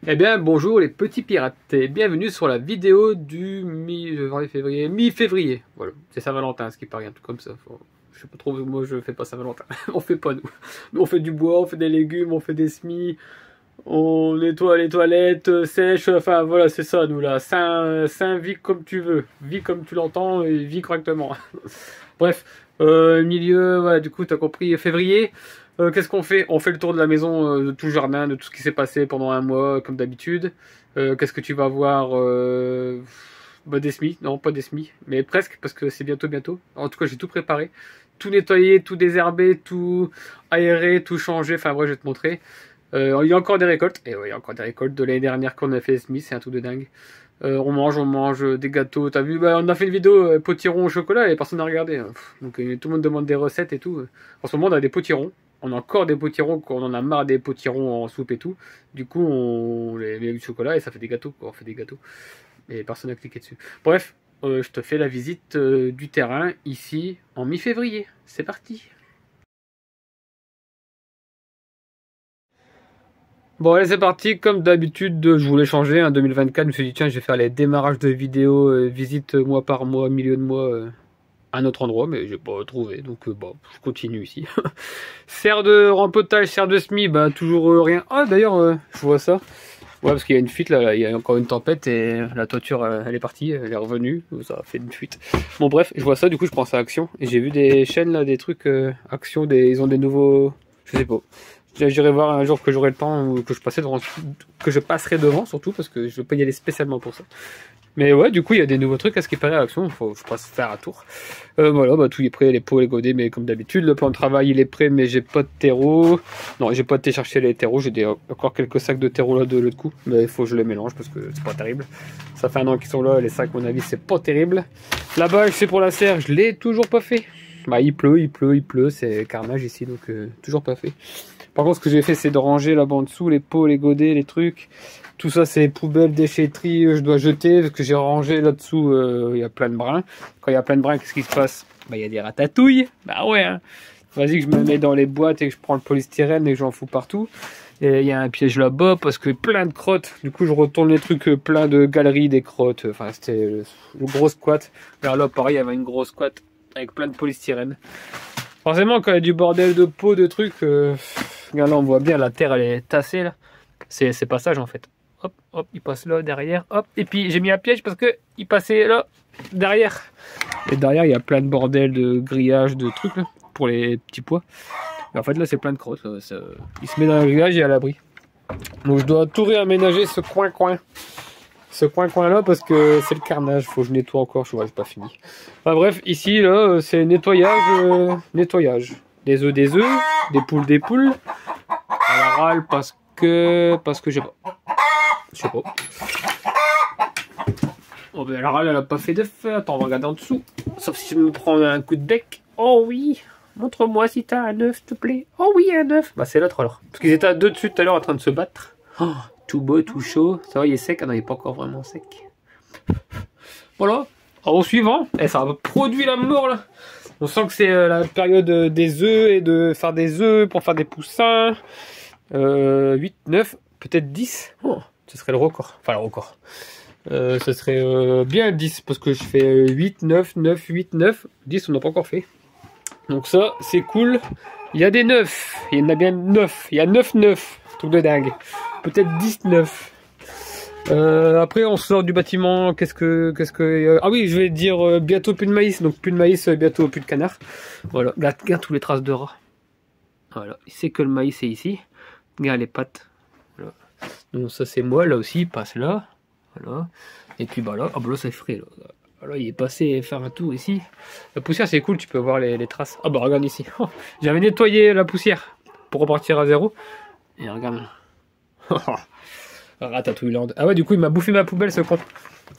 Eh bien bonjour les petits pirates et bienvenue sur la vidéo du mi-février. Voilà, c'est Saint-Valentin, ce qui paraît un truc comme ça. Je sais pas trop, moi je fais pas Saint-Valentin. On fait pas nous. Nous on fait du bois, on fait des légumes, on fait des semis, on nettoie les toilettes, sèche, enfin voilà c'est ça nous là. Saint, vis comme tu veux, vis comme tu l'entends et vis correctement. Bref, milieu, voilà, du coup t'as compris, février. Qu'est-ce qu'on fait? On fait le tour de la maison, de tout le jardin, de tout ce qui s'est passé pendant un mois, comme d'habitude. Qu'est-ce que tu vas voir? Bah, des semis, non pas des semis, mais presque, parce que c'est bientôt. En tout cas, j'ai tout préparé. Tout nettoyé, tout désherbé, tout aéré, tout changé. Enfin, bref, je vais te montrer. Il y a encore des récoltes. Et oui, il y a encore des récoltes de l'année dernière qu'on a fait les semis, c'est un truc de dingue. On mange des gâteaux. T'as vu, bah, on a fait une vidéo potiron au chocolat et personne n'a regardé. Donc tout le monde demande des recettes et tout. En ce moment, on a des potirons. On a encore des potirons, on en a marre des potirons en soupe et tout. Du coup, on les met du chocolat et ça fait des gâteaux. On fait des gâteaux. Et personne n'a cliqué dessus. Bref, je te fais la visite du terrain ici en mi-février. C'est parti. Bon allez c'est parti, comme d'habitude je voulais changer, en 2024 je me suis dit tiens je vais faire les démarrages de vidéos, visite mois par mois, milieu de mois à un autre endroit, mais j'ai pas trouvé, donc bon, je continue ici. Serre de rempotage, serre de semis, bah toujours rien. Ah d'ailleurs je vois ça, ouais parce qu'il y a une fuite là, il y a encore une tempête et la toiture elle est partie, elle est revenue, ça a fait une fuite. Bon bref, je vois ça, du coup je pense à Action, et j'ai vu des chaînes là, des trucs, Action, ils ont des nouveaux, je sais pas. J'irai voir un jour que j'aurai le temps ou que je passerai devant surtout parce que je veux pas y aller spécialement pour ça. Mais ouais, du coup il y a des nouveaux trucs à ce qui paraît à Action, je passe faire un tour. Voilà, bah tout est prêt, les pots, les godets, mais comme d'habitude, le plan de travail il est prêt, mais j'ai pas de terreau. Non, j'ai pas été chercher les terreaux, j'ai encore quelques sacs de terreau là de l'autre coup, mais il faut que je les mélange parce que c'est pas terrible. Ça fait un an qu'ils sont là, les sacs à mon avis c'est pas terrible. La bâche c'est pour la serre, je l'ai toujours pas fait. Bah il pleut, c'est carnage ici donc toujours pas fait. Par contre, ce que j'ai fait, c'est de ranger là-bas en dessous, les pots, les godets, les trucs. Tout ça, c'est poubelles, déchetterie, je dois jeter, parce que j'ai rangé là-dessous, il y a plein de brins. Quand il y a plein de brins, qu'est-ce qui se passe? Bah, il y a des ratatouilles. Bah ouais, hein. Vas-y que je me mets dans les boîtes et que je prends le polystyrène et que j'en fous partout. Et il y a un piège là-bas, parce que plein de crottes. Du coup, je retourne les trucs, plein de galeries, des crottes. Enfin, c'était le gros squat. Vers là, pareil, il y avait une grosse squat avec plein de polystyrène. Forcément, quand il y a du bordel de pots, de trucs... Regarde là, on voit bien la terre, elle est tassée là. C'est pas sage en fait. Hop, hop, il passe là, derrière, hop. Et puis j'ai mis un piège parce que il passait là, derrière. Et derrière, il y a plein de bordel, de grillage, de trucs là, pour les petits pois. Et en fait là, c'est plein de crottes. Il se met dans le grillage et à l'abri. Donc je dois tout réaménager ce coin-coin. Ce coin-coin là parce que c'est le carnage. Faut que je nettoie encore, je vois, c'est pas fini. Enfin bref, ici là, c'est nettoyage, nettoyage. Des œufs, des poules. Elle râle parce que je sais pas. Oh ben elle râle, elle a pas fait de feu. Attends, on va regarder en dessous. Sauf si je me prends un coup de bec. Oh oui, montre-moi si t'as un œuf, s'il te plaît. Oh oui, un œuf. Bah c'est l'autre alors. Parce qu'ils étaient à deux dessus tout à l'heure en train de se battre. Oh, tout beau, tout chaud. Ça va, il est sec. Ah non, il est pas encore vraiment sec. Voilà. Au suivant. Et ça produit la mort là. On sent que c'est la période des œufs et de faire des œufs pour faire des poussins. 8, 9, peut-être 10. Oh, ce serait le record. Enfin, le record. Ce serait bien 10 parce que je fais 8, 9, 9, 8, 9. 10, on n'a pas encore fait. Donc ça, c'est cool. Il y a des 9. Il y en a bien 9. Il y a 9, 9. Truc de dingue. Peut-être 10, 9. Après on sort du bâtiment, qu'est-ce que ah oui, je vais dire bientôt plus de maïs, donc plus de maïs, bientôt plus de canard. Voilà, regarde tous les traces de rats. Voilà, il sait que le maïs est ici. Regarde les pattes. Voilà. Donc ça c'est moi, là aussi, il passe là. Voilà. Et puis bah là, ah bah là c'est frais là. Voilà, il est passé faire un tour ici. La poussière c'est cool, tu peux voir les traces. Ah bah regarde ici. Oh, j'avais nettoyé la poussière pour repartir à zéro. Et regarde. Ratatouille. Ah ouais, du coup il m'a bouffé ma poubelle ce con.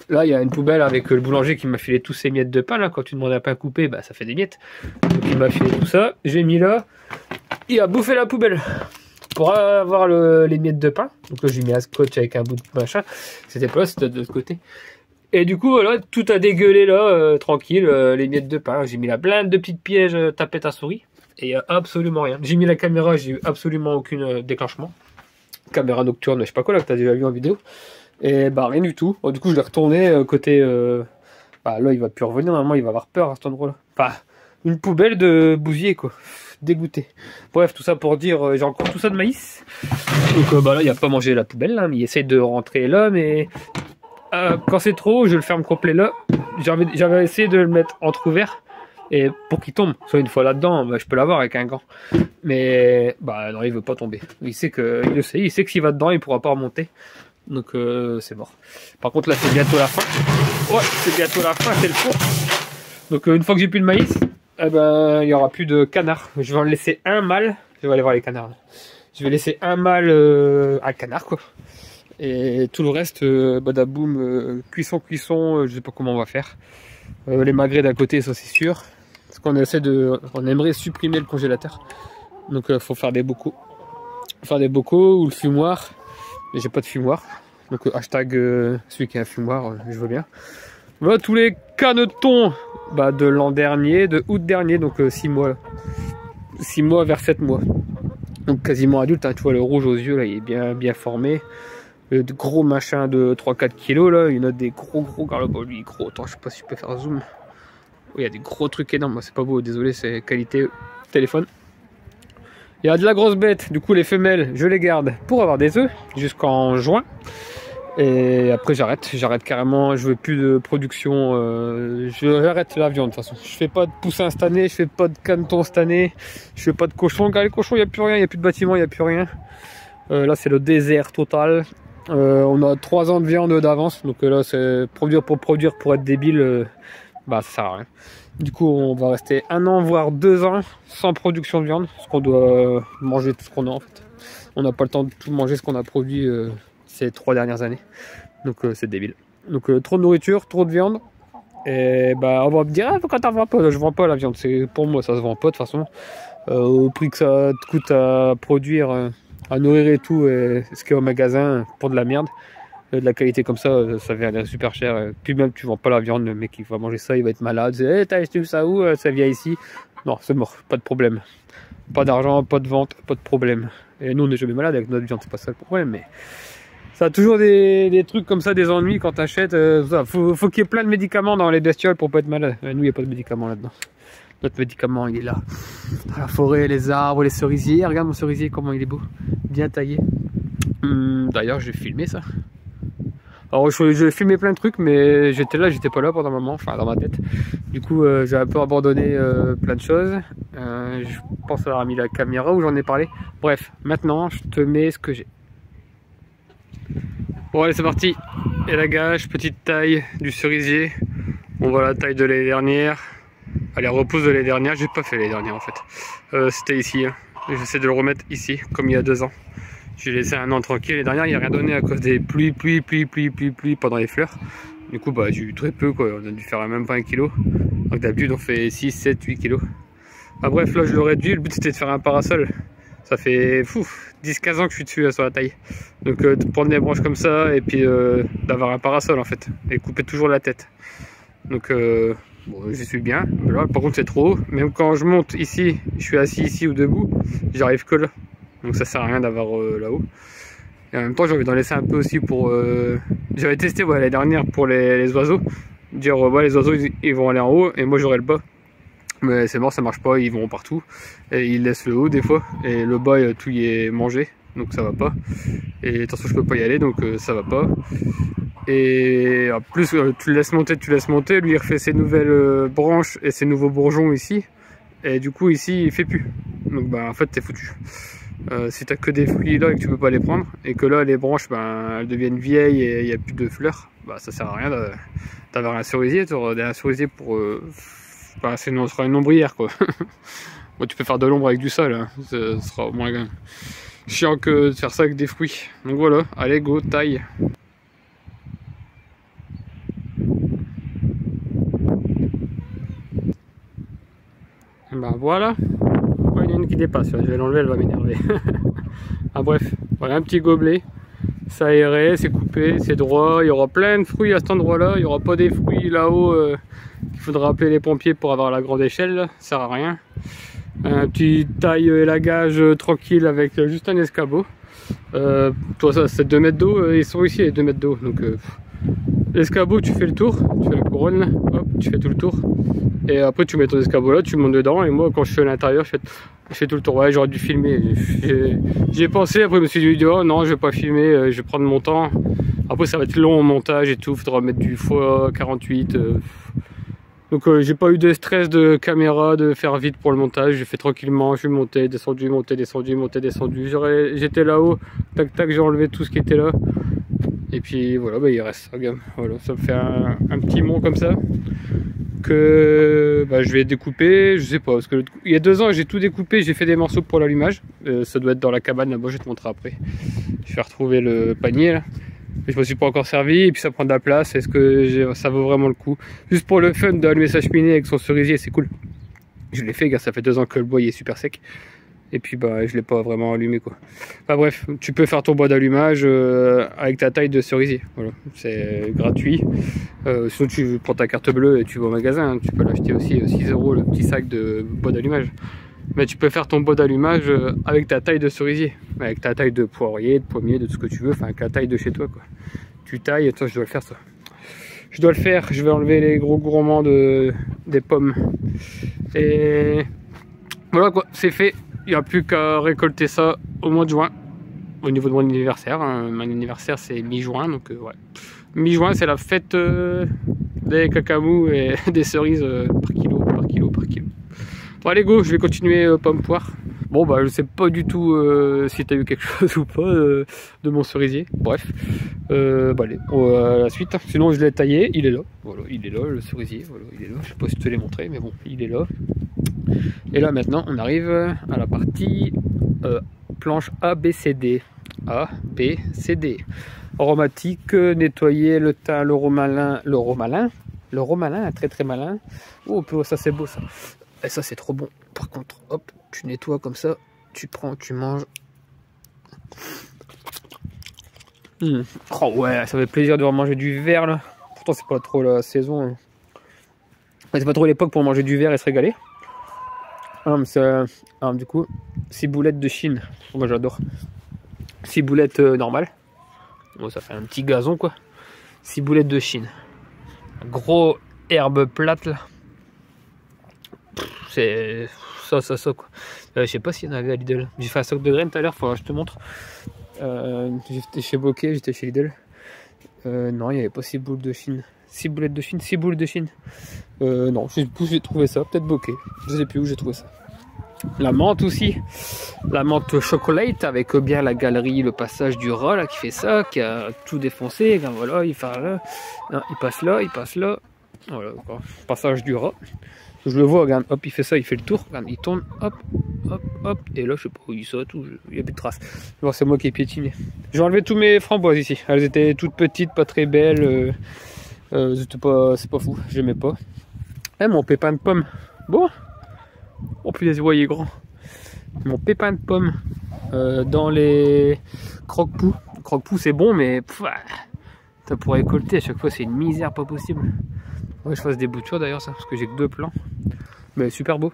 Là il y a une poubelle avec le boulanger qui m'a filé tous ces miettes de pain là. Quand tu demandes un pain coupé, bah ça fait des miettes. Donc il m'a filé tout ça, j'ai mis là. Il a bouffé la poubelle pour avoir les miettes de pain. Donc là j'ai mis un scotch avec un bout de machin. C'était pas là, c'était de l'autre côté. Et du coup voilà, tout a dégueulé là, tranquille, les miettes de pain. J'ai mis la blinde de petites pièges, tapette à souris. Et il n'y a absolument rien. J'ai mis la caméra, j'ai eu absolument aucun déclenchement. caméra nocturne, je sais pas quoi là que t'as déjà vu en vidéo. Et bah rien du tout. Bon, du coup je l'ai retourné côté... Bah là il va plus revenir, normalement il va avoir peur à cet endroit là. Enfin, une poubelle de bousier quoi. Dégoûté. Bref, tout ça pour dire, j'ai encore tout ça de maïs. Donc bah là il a pas mangé la poubelle là, mais il essaie de rentrer là, mais... quand c'est trop, je le ferme complet là. J'avais essayé de le mettre entrouvert. Et pour qu'il tombe, soit une fois là-dedans, bah, je peux l'avoir avec un gant. Mais bah non, il veut pas tomber. Il sait que, il le sait, il sait que s'il va dedans, il pourra pas remonter. Donc c'est mort. Par contre là c'est bientôt la fin. Ouais, c'est bientôt la fin, c'est le fond. Donc une fois que j'ai plus de maïs, eh ben il y aura plus de canards. Je vais en laisser un mâle. Je vais aller voir les canards. Là. Je vais laisser un mâle, un canard quoi. Et tout le reste, badaboum, cuisson, je sais pas comment on va faire. Les magrets d'à côté, ça c'est sûr. Parce qu'on essaie de, on aimerait supprimer le congélateur. Donc faut faire des bocaux. Faire des bocaux ou le fumoir. Mais j'ai pas de fumoir. Donc hashtag celui qui a un fumoir, je veux bien. Voilà tous les canetons bah, de l'an dernier, de août dernier, donc 6 mois. 6 mois vers 7 mois. Donc quasiment adulte, hein, tu vois le rouge aux yeux là, il est bien formé. Le gros machin de 3-4 kilos là, il y en a des gros garlots, lui gros, attends je sais pas si je peux faire zoom. Oui, il y a des gros trucs énormes, moi c'est pas beau, désolé, c'est qualité téléphone. Il y a de la grosse bête, du coup les femelles je les garde pour avoir des œufs jusqu'en juin. Et après j'arrête carrément, je veux plus de production, j'arrête la viande de toute façon. Je fais pas de poussins cette année, je fais pas de caneton cette année, je fais pas de cochons, regarde les cochons il n'y a plus rien, il n'y a plus de bâtiment, il n'y a plus rien. Là c'est le désert total. On a 3 ans de viande d'avance, donc là c'est produire pour être débile, bah ça sert à rien. Du coup on va rester 1 an voire 2 ans sans production de viande, parce qu'on doit manger tout ce qu'on a en fait. On n'a pas le temps de tout manger ce qu'on a produit ces 3 dernières années, donc c'est débile. Donc trop de nourriture, trop de viande, et bah on va me dire ah, pourquoi t'en vends pas? Je vends pas la viande, c'est pour moi ça se vend pas de toute façon. Au prix que ça te coûte à produire, à nourrir et tout, et ce qu'il y a au magasin pour de la merde, de la qualité comme ça, ça vient super cher. Puis même tu vends pas la viande, le mec qui va manger ça il va être malade. Hey, t'as acheté ça où? Ça vient ici. Non, c'est mort, pas de problème. Pas d'argent, pas de vente, pas de problème. Et nous on n'est jamais malade avec notre viande, c'est pas ça le problème, mais ça a toujours des trucs comme ça, des ennuis quand t'achètes. Faut qu'il y ait plein de médicaments dans les bestioles pour pas être malade. Nous il n'y a pas de médicaments là-dedans. Notre médicament il est là. Dans la forêt, les arbres, les cerisiers. Regarde mon cerisier comment il est beau. Bien taillé. D'ailleurs j'ai filmé ça. Alors j'ai filmé plein de trucs mais j'étais pas là pendant un moment, enfin dans ma tête. Du coup j'ai un peu abandonné plein de choses. Je pense avoir mis la caméra où j'en ai parlé. Bref, maintenant je te mets ce que j'ai. Bon allez c'est parti. Et la gâche, petite taille du cerisier. On voit la taille de l'année dernière. Allez, repousse de l'année dernière, j'ai pas fait l'année dernière en fait. C'était ici, hein. J'essaie de le remettre ici, comme il y a 2 ans. J'ai laissé un an tranquille, l'année dernière il n'y a rien donné à cause des pluies pendant les fleurs. Du coup bah j'ai eu très peu quoi, on a dû faire même pas 1 kilo. Donc d'habitude on fait 6, 7, 8 kilos. Ah bref là je l'ai réduit, le but c'était de faire un parasol. Ça fait 10-15 ans que je suis dessus sur la taille. Donc de prendre des branches comme ça et puis d'avoir un parasol en fait. Et couper toujours la tête. Donc bon, j'y suis bien. Là, par contre, c'est trop haut. Même quand je monte ici, je suis assis ici ou debout, j'arrive que là. Donc ça sert à rien d'avoir là-haut. Et en même temps, j'ai envie d'en laisser un peu aussi pour... J'avais testé l'année dernière pour les oiseaux. Dire, les oiseaux, ils vont aller en haut et moi, j'aurai le bas. Mais c'est mort, ça marche pas, ils vont partout. Et ils laissent le haut des fois. Et le bas, tout y est mangé. Donc ça va pas. Et de toute façon, je peux pas y aller, donc ça va pas. Et en plus, tu le laisses monter, lui il refait ses nouvelles branches et ses nouveaux bourgeons ici. Et du coup ici il fait plus. Donc bah en fait t'es foutu. Si t'as que des fruits là et que tu peux pas les prendre, et que là les branches elles deviennent vieilles et il n'y a plus de fleurs, bah ça sert à rien d'avoir un cerisier. Tu auras un cerisier pour... ce sera une ombrière quoi. Bon, tu peux faire de l'ombre avec du sol, hein. Ce sera moins chiant que de faire ça avec des fruits. Donc voilà, allez go, taille. Bah voilà, il y en a une qui dépasse, je vais l'enlever, elle va m'énerver. Ah bref, voilà un petit gobelet, c'est aéré, c'est coupé, c'est droit, il y aura plein de fruits à cet endroit là, il n'y aura pas des fruits là-haut qu'il faudra appeler les pompiers pour avoir la grande échelle, là. Ça sert à rien. Un petit taille élagage tranquille avec juste un escabeau. Toi ça c'est 2 mètres d'eau, ils sont ici les 2 mètres d'eau. Donc l'escabeau tu fais le tour, tu fais la couronne là, hop, tu fais tout le tour. Et après tu mets ton escabeau là, tu montes dedans et moi quand je suis à l'intérieur je fais tout le tour. Ouais, j'aurais dû filmer, j'ai pensé, après je me suis dit oh non je vais pas filmer, je vais prendre mon temps. Après ça va être long au montage et tout, faudra mettre du x48. Donc j'ai pas eu de stress de caméra, de faire vite pour le montage, j'ai fait tranquillement, je suis monté, descendu, monté, descendu, monté, descendu. J'étais là-haut, tac tac, j'ai enlevé tout ce qui était là. Et puis voilà, bah, il reste ça, gamme. Voilà, ça me fait un petit mont comme ça que bah, je vais découper, je sais pas, parce que il y a 2 ans j'ai tout découpé, j'ai fait des morceaux pour l'allumage. Ça doit être dans la cabane là-bas, je vais te montrer après. Je vais retrouver le panier là. Mais je me suis pas encore servi et puis ça prend de la place. Est-ce que ça vaut vraiment le coup? Juste pour le fun d'allumer sa cheminée avec son cerisier, c'est cool. Je l'ai fait car ça fait 2 ans que le bois il est super sec. Et puis bah je l'ai pas vraiment allumé quoi. Enfin bref, tu peux faire ton bois d'allumage avec ta taille de cerisier. Voilà, c'est gratuit. Sinon tu prends ta carte bleue et tu vas au magasin. Hein. Tu peux l'acheter aussi 6 € le petit sac de bois d'allumage. Mais tu peux faire ton bois d'allumage avec ta taille de cerisier, avec ta taille de poirier, de pommier, de tout ce que tu veux, enfin avec la taille de chez toi quoi. Tu tailles, toi je dois le faire ça. Je dois le faire, je vais enlever les gros gourmands des pommes. Et voilà quoi, c'est fait. Il n'y a plus qu'à récolter ça au mois de juin, au niveau de mon anniversaire. Hein. Mon anniversaire c'est mi-juin, donc ouais. Mi-juin c'est la fête des cacamous et des cerises par kilo. Bon allez go, je vais continuer pomme poire. Bon bah je sais pas du tout si t'as eu quelque chose ou pas de mon cerisier. Bref, bah allez, à la suite. Sinon je l'ai taillé, il est là. Voilà, il est là le cerisier. Voilà, il est là. Je sais pas si je te l'ai montré, mais bon, il est là. Et là maintenant on arrive à la partie planche A, B, C, D. A, B, C, D. Aromatique, nettoyer le thym, le romalin, très très malin. Oh ça c'est beau ça. Et ça c'est trop bon. Par contre, hop, tu nettoies comme ça, tu prends, tu manges. Oh ouais, ça fait plaisir de remanger du verre là. Pourtant c'est pas trop la saison. Hein. C'est pas trop l'époque pour manger du verre et se régaler. Alors, du coup, ciboulettes de Chine. Moi j'adore. Ciboulettes normales. Bon, ça fait un petit gazon quoi. Ciboulettes de Chine. Gros herbe plate là. C'est ça quoi. Je sais pas s'il y en avait à Lidl. J'ai fait un stock de graines tout à l'heure, faudra que je te montre. J'étais chez Bokeh, j'étais chez Lidl. Non, il n'y avait pas ciboulettes de Chine. Ciboulettes de Chine, ciboules de Chine. Non, je sais plus où j'ai trouvé ça, peut-être Bokeh. Je sais plus où j'ai trouvé ça. La menthe aussi. La menthe chocolate avec bien la galerie, le passage du rat là qui fait ça, qui a tout défoncé. Quand, voilà, il fait là. Non, il passe là, il passe là. Voilà, quoi. Passage du rat. Je le vois, regarde, hop, il fait ça, il fait le tour, regarde, il tourne, hop, hop, hop, et là, je sais pas où il saute, il n'y a plus de traces. Bon, c'est moi qui ai piétiné. J'ai enlevé tous mes framboises ici. Elles étaient toutes petites, pas très belles. C'est pas fou, j'aimais pas. Eh, mon pépin de pomme. Bon. Oh, putain, vous voyez grand. Mon pépin de pomme dans les croque-poux. Croque-poux, c'est bon, mais ça pour récolter à chaque fois, c'est une misère pas possible. Ouais, je fasse des boutures d'ailleurs, ça, parce que j'ai que 2 plants. Mais super beau.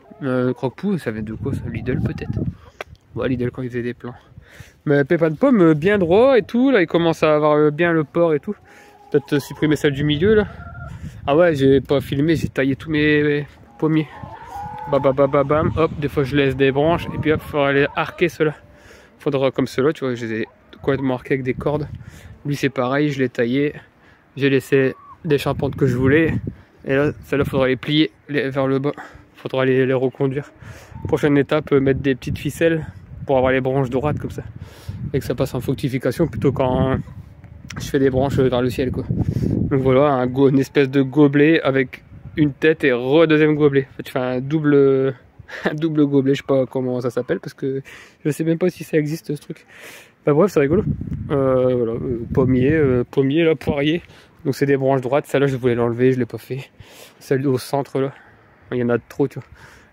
Croque-poux, ça vient de quoi ça? Lidl peut-être. Ouais, Lidl quand ils faisaient des plants. Mais pépin de pomme bien droit et tout. Là, il commence à avoir bien le port et tout. Peut-être supprimer celle du milieu là. Ah ouais, j'ai pas filmé, j'ai taillé tous mes pommiers. Bam, hop, des fois je laisse des branches et puis hop, il faudra aller arquer ceux-là. Faudra comme ceux-là, tu vois, je les ai complètement arqués avec des cordes. Lui c'est pareil, je l'ai taillé. J'ai laissé des charpentes que je voulais. Et là, celle-là, faudra les plier vers le bas. Faudra les reconduire. Prochaine étape, mettre des petites ficelles pour avoir les branches droites comme ça. Et que ça passe en fructification plutôt quand je fais des branches vers le ciel quoi. Donc voilà, une espèce de gobelet avec une tête et deuxième gobelet. En fait, je fais un double gobelet, je sais pas comment ça s'appelle parce que je sais même pas si ça existe ce truc. Bah bref, c'est rigolo. Voilà, pommier là, poirier. Donc c'est des branches droites, celle-là je voulais l'enlever, je l'ai pas fait. Celle au centre là, il y en a trop tu vois.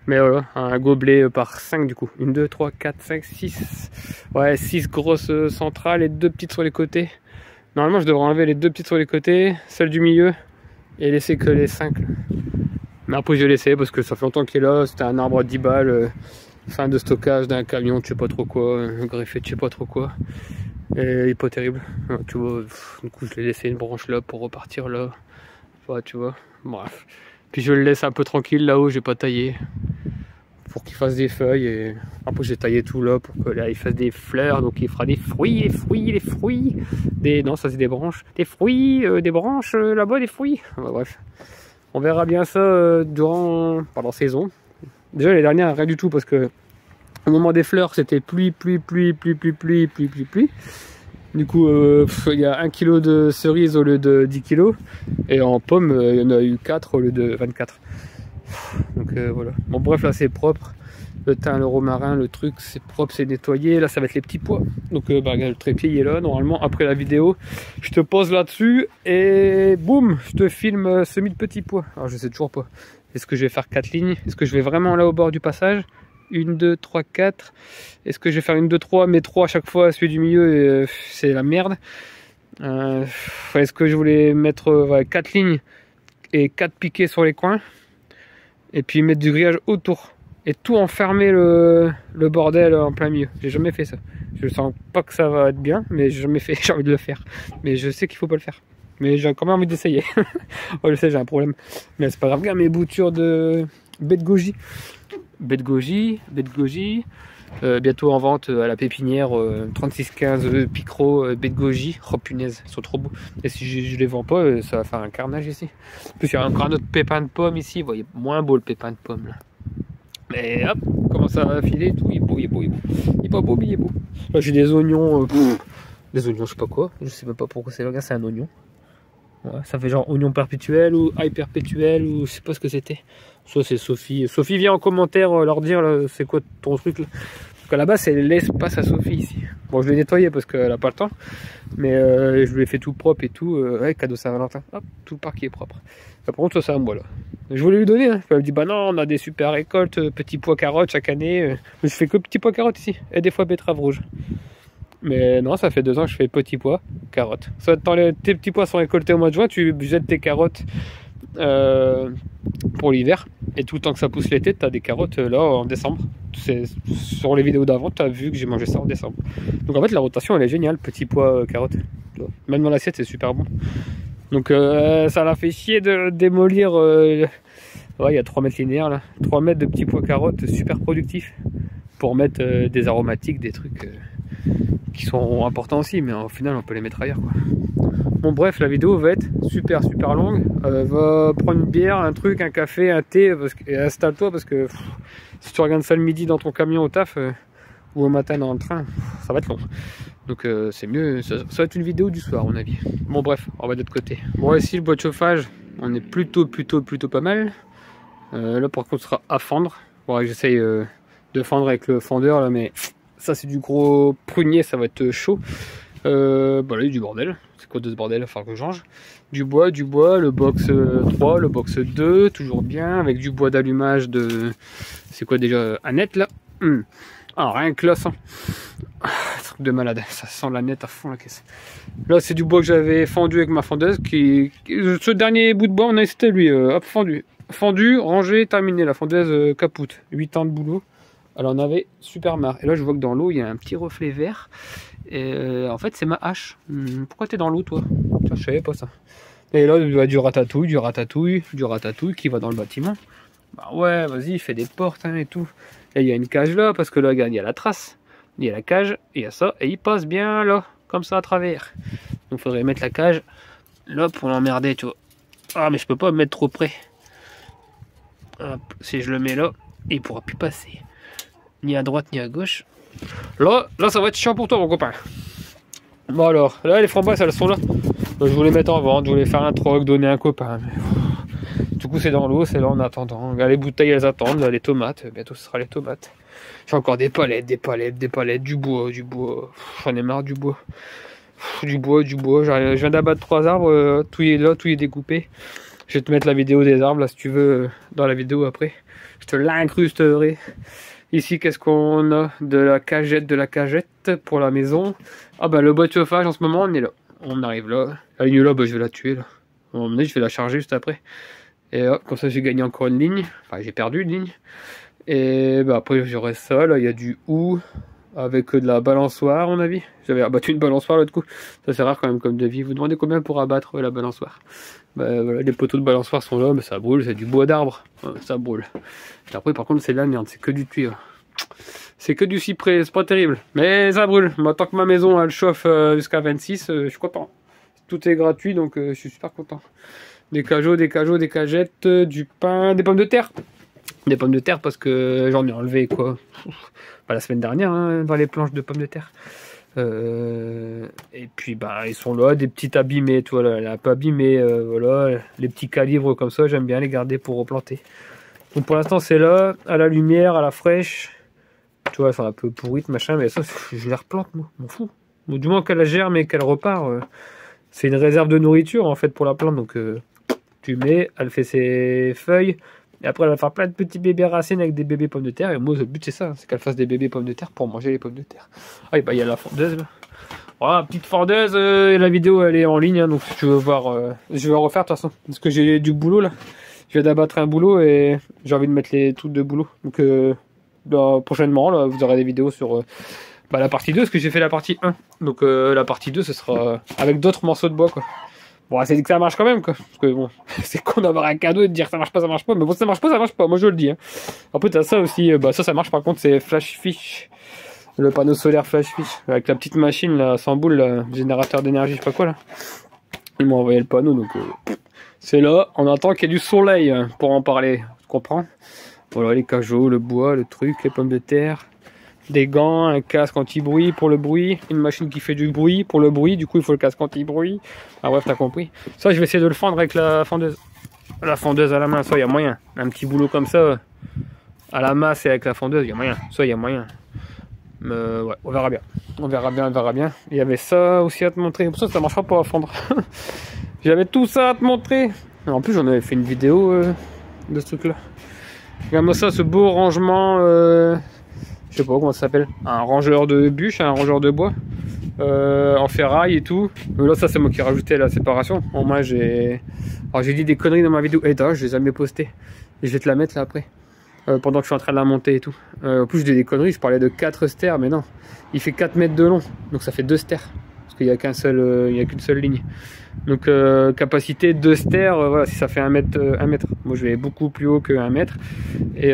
Mais voilà, un gobelet par 5 du coup. 1, 2, 3, 4, 5, 6. Ouais, 6 grosses centrales et 2 petites sur les côtés. Normalement je devrais enlever les 2 petites sur les côtés, celle du milieu, et laisser que les 5 là. Mais après j'ai laissé parce que ça fait longtemps qu'il est là, c'était un arbre à 10 balles. fin de stockage d'un camion, tu sais pas trop quoi, greffé, tu sais pas trop quoi. Et il est pas terrible. Tu vois, du coup, je l'ai laissé une branche là pour repartir là. Ouais, tu vois, bref. Puis je le laisse un peu tranquille là-haut, j'ai pas taillé. Pour qu'il fasse des feuilles et après j'ai taillé tout là pour que là il fasse des fleurs, donc il fera des fruits, les fruits, non ça c'est des branches, des fruits, des branches là-bas, des fruits. Bref, on verra bien ça pendant saison. Déjà l'année dernière rien du tout parce que au moment des fleurs c'était pluie. Du coup il y a 1 kg de cerises au lieu de 10 kg et en pommes il y en a eu 4 au lieu de 24. Donc voilà. Bon bref là c'est propre. Le thym, le romarin, le truc c'est propre, c'est nettoyé. Là ça va être les petits pois. Donc le trépied il est là. Normalement après la vidéo je te pose là-dessus et boum je te filme semis de petits pois. Alors je sais toujours pas. Est-ce que je vais faire 4 lignes? Est-ce que je vais vraiment là au bord du passage? 1, 2, 3, 4. Est-ce que je vais faire 1, 2, 3 mais 3 à chaque fois, celui du milieu c'est la merde. Est-ce que je voulais mettre 4 lignes et 4 piquets sur les coins? Et puis mettre du grillage autour et tout enfermer le bordel en plein milieu. J'ai jamais fait ça. Je sens pas que ça va être bien, mais j'ai jamais fait. J'ai envie de le faire, mais je sais qu'il faut pas le faire. Mais j'ai quand même envie d'essayer. Oh, je sais, j'ai un problème, mais c'est pas grave. Regarde mes boutures de baie de goji. Baie de goji. Bientôt en vente à la pépinière 3615 Picro baie de goji. Oh punaise, ils sont trop beaux. Et si je les vends pas, ça va faire un carnage ici. En plus, il y a encore un autre pépin de pomme ici. Vous voyez, moins beau le pépin de pomme là. Mais hop, comment ça va filer et tout. Il est beau. Il est pas beau, mais il est beau. Là, j'ai des oignons. Des oignons, je sais pas quoi. Je sais même pas pourquoi c'est là. C'est un oignon. Ouais, ça fait genre oignon perpétuel ou ail perpétuel ou je sais pas ce que c'était. Soit c'est Sophie. Sophie, viens en commentaire leur dire c'est quoi ton truc là. Parce qu'à la base c'est l'espace à Sophie ici. Bon je l'ai nettoyé parce qu'elle a pas le temps. Mais je lui ai fait tout propre et tout. Ouais, cadeau Saint-Valentin. Hop, tout le parc est propre. Par contre ça c'est à moi là. Je voulais lui donner. Hein. Elle me dit bah non on a des super récoltes, petits pois carottes chaque année. Mais je fais que petits pois carottes ici. Et des fois betteraves rouges. Mais non, ça fait 2 ans que je fais petits pois, carottes. Soit tes petits pois sont récoltés au mois de juin, tu jettes tes carottes pour l'hiver. Et tout le temps que ça pousse l'été, tu as des carottes là en décembre. Sur les vidéos d'avant, tu as vu que j'ai mangé ça en décembre. Donc en fait, la rotation, elle est géniale, petits pois, carottes. Même dans l'assiette, c'est super bon. Donc ça l'a fait chier de démolir. Ouais, il y a 3 mètres linéaires là. 3 mètres de petits pois carottes, super productifs. Pour mettre des aromatiques, des trucs qui sont importants aussi, mais au final on peut les mettre ailleurs quoi. Bon bref, la vidéo va être super longue. Va prendre une bière, un truc, un café, un thé et installe-toi parce que si tu regardes ça le midi dans ton camion au taf ou au matin dans le train, ça va être long. Donc c'est mieux, ça va être une vidéo du soir à mon avis. Bon bref, on va de l'autre côté. Bon ici le bois de chauffage, on est plutôt pas mal. Là par contre ce sera à fendre. Bon j'essaye de fendre avec le fendeur là, mais ça c'est du gros prunier, ça va être chaud. Bah là il y a du bordel. C'est quoi de ce bordel? Il va falloir que je change. Du bois, le box 3, le box 2, toujours bien, avec du bois d'allumage de... C'est quoi déjà? Annette là. Ah rien que là, ça. Truc de malade, ça sent la nette à fond la caisse. Là c'est du bois que j'avais fendu avec ma fendeuse. Ce dernier bout de bois, on a essayé lui, hop, fendu, rangé, terminé. La fondeuse capoute. 8 ans de boulot. Alors on avait super marre. Et là je vois que dans l'eau il y a un petit reflet vert. Et en fait c'est ma hache. Pourquoi t'es dans l'eau toi? Je savais pas ça. Et là il y a du ratatouille qui va dans le bâtiment. Bah ouais vas-y fais des portes hein, et tout. Et il y a une cage là parce que là regarde il y a la trace. Il y a la cage, il y a ça et il passe bien là. Comme ça à travers. Donc faudrait mettre la cage là pour l'emmerder tu vois. Ah mais je peux pas me mettre trop près. Hop, si je le mets là, il pourra plus passer. Ni à droite ni à gauche. Là ça va être chiant pour toi mon copain. Bon alors, là les framboises elles sont là. Je voulais mettre en vente, je voulais faire un troc, donner à un copain. Mais... Du coup c'est dans l'eau, c'est là en attendant. Là, les bouteilles elles attendent, là, les tomates, bientôt ce sera les tomates. J'ai encore des palettes, du bois. J'en ai marre du bois. Du bois. Je viens d'abattre 3 arbres, tout est là, tout est découpé. Je vais te mettre la vidéo des arbres là si tu veux dans la vidéo après. Je te l'incrusterai. Ici, qu'est-ce qu'on a? De la cagette pour la maison. Ah bah le bois de chauffage en ce moment on est là. On arrive là. La ligne là, bah, je vais la tuer là. À un moment donné, je vais la charger juste après. Et hop, comme ça j'ai gagné encore une ligne. Enfin j'ai perdu une ligne. Et bah, après j'aurai ça, là il y a du hou avec de la balançoire à mon avis. J'avais abattu une balançoire l'autre coup. Ça c'est rare quand même comme devis. Vous demandez combien pour abattre la balançoire? Bah, voilà, les poteaux de balançoire sont là, mais ça brûle, c'est du bois d'arbre. Ça brûle. Et après par contre c'est de la merde, c'est que du tuyau. C'est que du cyprès, c'est pas terrible. Mais ça brûle. Moi, tant que ma maison elle chauffe jusqu'à 26, je suis content. Tout est gratuit donc je suis super content. Des cajots, des cagettes, du pain, des pommes de terre. Des pommes de terre parce que j'en ai enlevé quoi. Pas la semaine dernière hein, dans les planches de pommes de terre. Et puis bah ils sont là, des petits abîmés, tu vois, là, elle est un peu abîmée, voilà, les petits calibres comme ça, j'aime bien les garder pour replanter. Donc pour l'instant c'est là, à la lumière, à la fraîche. Tu vois, elles sont un peu pourrites, machin, mais ça je les replante moi, m'en fous. Bon, du moins qu'elle la germe et qu'elle repart, c'est une réserve de nourriture en fait pour la plante, donc tu mets, elle fait ses feuilles. Et après, elle va faire plein de petits bébés racines avec des bébés pommes de terre. Et moi, le but, c'est ça, c'est qu'elle fasse des bébés pommes de terre pour manger les pommes de terre. Ah, et bah, il y a la fondeuse, là. Voilà, petite fondeuse. La vidéo, elle est en ligne. Hein, donc, si tu veux voir, je vais en refaire de toute façon. Parce que j'ai du boulot, là. Je viens d'abattre un boulot et j'ai envie de mettre les trucs de boulot. Donc, prochainement, là, vous aurez des vidéos sur la partie 2. Parce que j'ai fait la partie 1. Donc, la partie 2, ce sera avec d'autres morceaux de bois, quoi. Bon, c'est dit que ça marche quand même, quoi. Parce que bon, c'est con d'avoir un cadeau et de dire ça marche pas. Mais bon, ça marche pas. Moi, je le dis. Hein. Après, t'as ça aussi. Bah, ça marche par contre, c'est Flash Fish. Le panneau solaire Flash Fish. Avec la petite machine, là, sans boule, là, générateur d'énergie, je sais pas quoi, là. Ils m'ont envoyé le panneau, donc c'est là. On attend qu'il y ait du soleil hein, pour en parler. Tu comprends? Voilà, les cajots, le bois, le truc, les pommes de terre. Des gants, un casque anti-bruit pour le bruit, une machine qui fait du bruit pour le bruit, du coup il faut le casque anti-bruit. Ah bref, t'as compris. Ça, je vais essayer de le fendre avec la fondeuse. La fondeuse à la main, ça, il y a moyen. Un petit boulot comme ça, à la masse et avec la fondeuse, il y a moyen. Ça, il y a moyen. Mais ouais, on verra bien. On verra bien. Il y avait ça aussi à te montrer. Pour ça marchera pas à fondre. J'avais tout ça à te montrer. En plus, j'en avais fait une vidéo de ce truc-là. Regarde-moi ça, ce beau rangement... je sais pas comment ça s'appelle, un rangeur de bûches, un rangeur de bois en ferraille et tout. Mais là, ça c'est moi qui ai rajouté la séparation. Bon, moi j'ai dit des conneries dans ma vidéo. Et d'ailleurs, je les ai jamais postées. Et je vais te la mettre là après, pendant que je suis en train de la monter et tout. En plus, je dis des conneries. Je parlais de 4 stères, mais non, il fait 4 mètres de long, donc ça fait 2 stères parce qu'il y a qu'une seule ligne. Donc capacité 2 stères, voilà, si ça fait 1 mètre, 1 mètre. Moi je vais beaucoup plus haut que 1 mètre. Et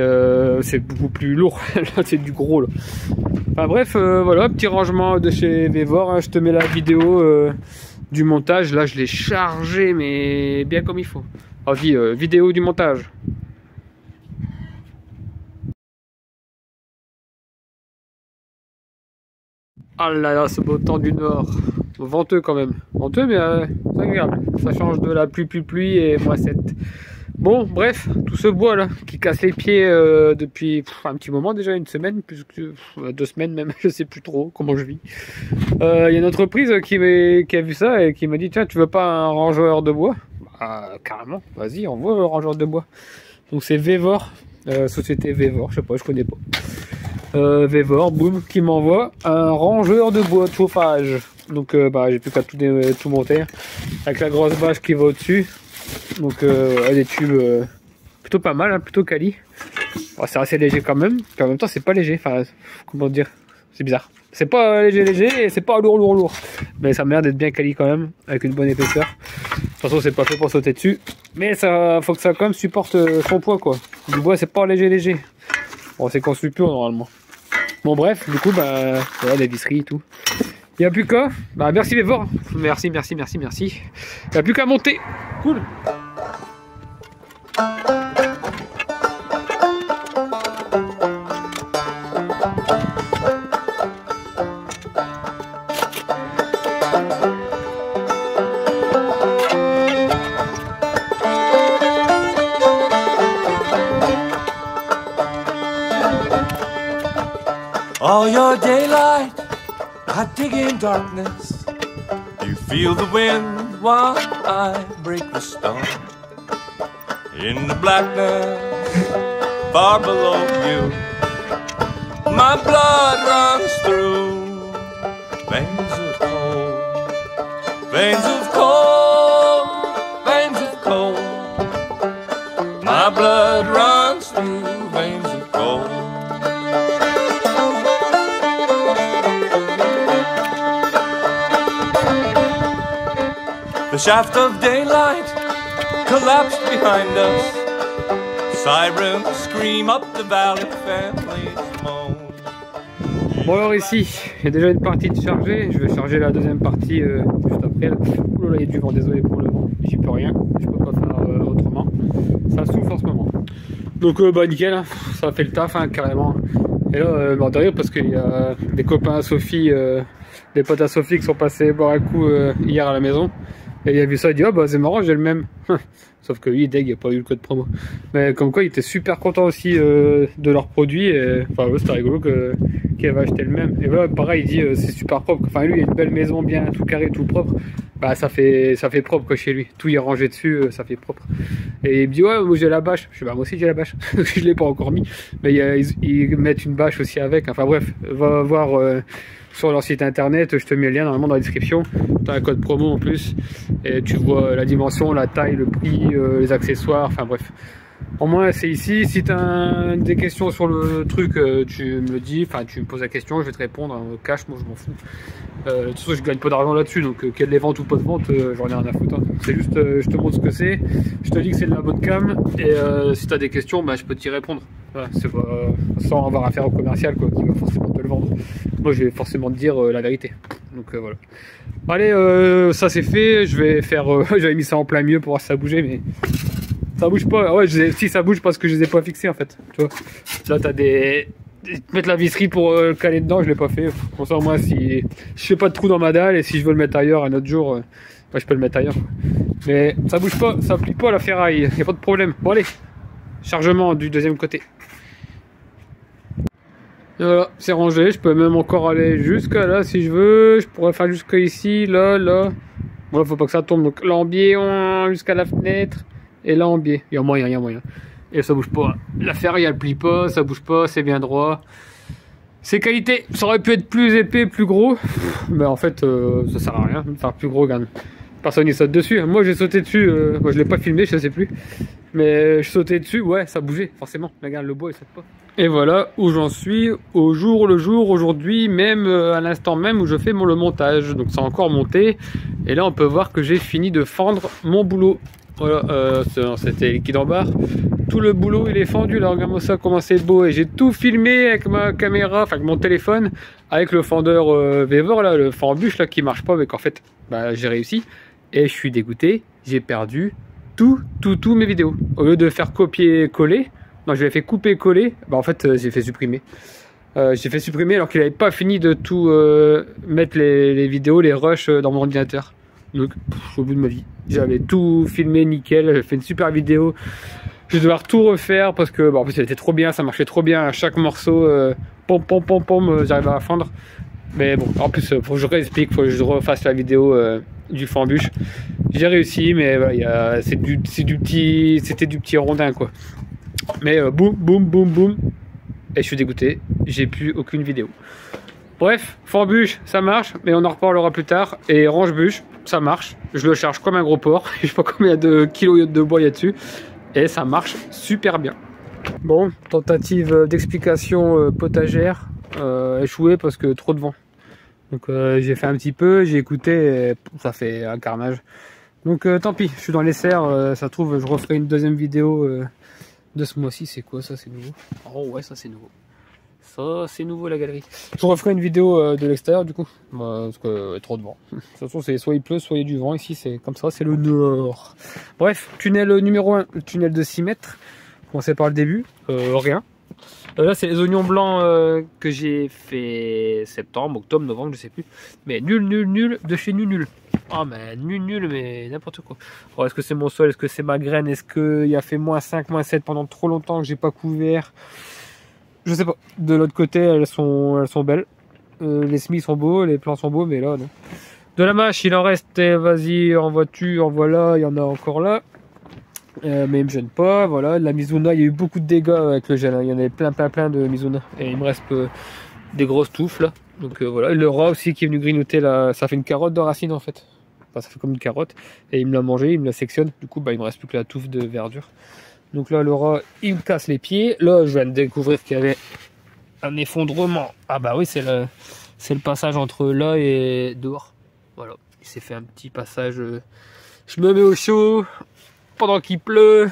c'est beaucoup plus lourd. Là c'est du gros là. Enfin bref, voilà, petit rangement de chez Vévor. Hein. Je te mets la vidéo du montage. Là je l'ai chargé mais bien comme il faut. Alors dis vidéo du montage. Ah là là, ce beau temps du nord. Venteux quand même. Venteux mais c'est agréable. Ça change de la pluie et -7. Bon, bref, tout ce bois là qui casse les pieds depuis un petit moment déjà, une semaine, plus que 2 semaines même, je sais plus trop comment je vis. Il y a une entreprise qui a vu ça et qui m'a dit tiens, tu veux pas un rangeur de bois? Bah, carrément, vas-y, envoie le rangeur de bois. Donc c'est Vévor, société Vévor, je sais pas, je connais pas. Vévor, boum, qui m'envoie un rangeur de bois de chauffage. Donc bah j'ai plus qu'à tout monter avec la grosse bâche qui va au-dessus. Donc des tubes plutôt pas mal, hein, plutôt quali. Bon, c'est assez léger quand même, puis en même temps c'est pas léger, enfin comment dire, c'est bizarre. C'est pas léger et c'est pas lourd. Mais ça a l'air d'être bien quali quand même, avec une bonne épaisseur. De toute façon c'est pas fait pour sauter dessus. Mais ça faut que ça quand même supporte son poids quoi. Du bois c'est pas léger. Bon c'est construit pur normalement. Bon bref, du coup bah voilà des visseries et tout. Il n'y a plus qu'à. Bah merci Vévor. Merci. Il n'y a plus qu'à monter. Cool. All your daylight, I dig in darkness. You feel the wind while I break the storm. In the blackness, far below you, my blood runs through veins of cold, veins of cold, veins of cold. My blood runs through veins of cold. The shaft of daylight collapsed behind us. Sirens scream up the valley, families moan. Bon alors ici, il y a déjà une partie de chargée, je vais charger la deuxième partie juste après. Ouh là, il y a du vent, désolé pour le vent, j'y peux rien, je peux pas faire autrement. Ça souffle en ce moment. Donc bah nickel, hein. Ça fait le taf hein, carrément. Et là, mort de rire parce qu'il y a des copains à Sophie, des potes à Sophie qui sont passés boire un coup hier à la maison. Et il a vu ça, il dit oh bah c'est marrant, j'ai le même. Sauf que lui, deg, il n'y a pas eu le code promo. Mais comme quoi, il était super content aussi de leurs produits. Et, enfin, ouais, c'était rigolo qu'il avait acheté le même. Et voilà, pareil, il dit c'est super propre. Enfin, lui, il a une belle maison, bien tout carré, tout propre. Bah, ça fait propre quoi, chez lui. Tout y est rangé dessus, ça fait propre. Et il me dit ouais, moi j'ai la bâche. Je dis bah, moi aussi j'ai la bâche. Je l'ai pas encore mis. Mais ils mettent une bâche aussi avec. Enfin, bref, va voir. Sur leur site internet, je te mets le lien normalement dans la description, tu as un code promo en plus et tu vois la dimension, la taille, le prix, les accessoires, enfin bref. Au moins c'est ici, si tu as des questions sur le truc, tu me le dis, enfin tu me poses la question, je vais te répondre, hein, cash, moi je m'en fous. De toute façon je gagne pas d'argent là-dessus, donc qu'elle les vente ou pas de vente, j'en ai rien à foutre. Hein. C'est juste, je te montre ce que c'est, je te dis que c'est de la bonne cam, et si tu as des questions, bah, je peux t'y répondre. Voilà, c'est pas sans avoir affaire au commercial quoi, qui va forcément te le vendre. Moi je vais forcément te dire la vérité. Donc voilà. Allez, ça c'est fait, je vais faire, j'avais mis ça en plein milieu pour voir si ça bougeait, mais ça bouge pas. Ouais, si ça bouge parce que je les ai pas fixés en fait. Tu vois. Là t'as des mettre la visserie pour caler dedans, je l'ai pas fait. Pour ça moi si je fais pas de trou dans ma dalle et si je veux le mettre ailleurs un autre jour, bah, je peux le mettre ailleurs. Mais ça bouge pas, ça plie pas la ferraille, y a pas de problème. Bon allez, chargement du deuxième côté. Et voilà, c'est rangé, je peux même encore aller jusqu'à là si je veux, je pourrais faire jusqu'à ici, là. Bon là faut pas que ça tombe, donc là en biais jusqu'à la fenêtre, et là en biais, il y a moyen. Et ça bouge pas, la ferraille elle plie pas, ça bouge pas, c'est bien droit. C'est qualité, ça aurait pu être plus épais, plus gros, mais en fait ça sert à rien de faire plus gros, regarde. Personne n'y saute dessus, moi j'ai sauté dessus, moi je l'ai pas filmé, je sais plus. Mais je sautais dessus, ouais, ça bougeait, forcément. Regarde, le bois, il saute pas. Et voilà où j'en suis au jour le jour, aujourd'hui, même à l'instant même où je fais le montage. Donc ça a encore monté. Et là, on peut voir que j'ai fini de fendre mon boulot. Voilà, c'était liquide en barre. Tout le boulot, il est fendu. Là, regarde-moi ça, comment c'est beau. Et j'ai tout filmé avec ma caméra, enfin avec mon téléphone, avec le fendeur Weber, là, le fend-bûche, là, qui marche pas. Mais qu'en fait, bah, j'ai réussi. Et je suis dégoûté, j'ai perdu tous mes vidéos. Au lieu de faire copier-coller, non, je l'ai fait couper-coller, bah en fait j'ai fait supprimer. J'ai fait supprimer alors qu'il n'avait pas fini de tout mettre les vidéos, les rushs dans mon ordinateur. Donc au bout de ma vie, j'avais tout filmé nickel, j'avais fait une super vidéo. Je vais devoir tout refaire parce que bah, en plus elle était trop bien, ça marchait trop bien à chaque morceau, j'arrivais à fendre. Mais bon, en plus faut que je réexplique, faut que je refasse la vidéo du fend-bûche. J'ai réussi, mais voilà, c'était du petit rondin quoi. Mais boum, et je suis dégoûté, j'ai plus aucune vidéo. Bref, fend-bûche, ça marche, mais on en reparlera plus tard. Et range-bûche, ça marche, je le charge comme un gros porc, je sais pas combien de kilos de bois il y a dessus, et ça marche super bien. Bon, tentative d'explication potagère, échouée parce que trop de vent. Donc j'ai fait un petit peu, j'ai écouté, et ça fait un carnage. Donc tant pis, je suis dans les serres, ça trouve je referai une deuxième vidéo de ce mois-ci. C'est quoi ça, c'est nouveau? Oh ouais, ça c'est nouveau. Ça c'est nouveau la galerie. Je referai une vidéo de l'extérieur du coup, parce que trop de vent. De toute façon c'est soit il pleut, soit il y a du vent, ici c'est comme ça, c'est le nord. Bref, tunnel numéro 1, le tunnel de 6 mètres. Commencer par le début, rien. Là c'est les oignons blancs que j'ai fait septembre, octobre, novembre, je sais plus. Mais nul de chez nul. Ah mais nul mais n'importe quoi. Alors, est-ce que c'est mon sol, est-ce que c'est ma graine, est-ce qu'il a fait -5, -7 pendant trop longtemps que j'ai pas couvert? Je sais pas. De l'autre côté elles sont belles. Les semis sont beaux, les plants sont beaux, mais là non. De la mâche il en reste, vas-y, en vois-tu, en voilà, il y en a encore là. Mais il me gêne pas, voilà. De la Mizuna, il y a eu beaucoup de dégâts avec le gel, hein. Il y en avait plein de Mizuna. Et il me reste des grosses touffes là. Donc voilà, le rat aussi qui est venu grignoter là, ça fait une carotte de racine en fait. Enfin ça fait comme une carotte. Et il me l'a mangé, il me la sectionne. Du coup bah il me reste plus que la touffe de verdure. Donc là le rat il me casse les pieds. Là je viens de découvrir qu'il y avait un effondrement. Ah bah oui c'est le passage entre là et dehors. Voilà. Il s'est fait un petit passage. Je me mets au chaud pendant qu'il pleut.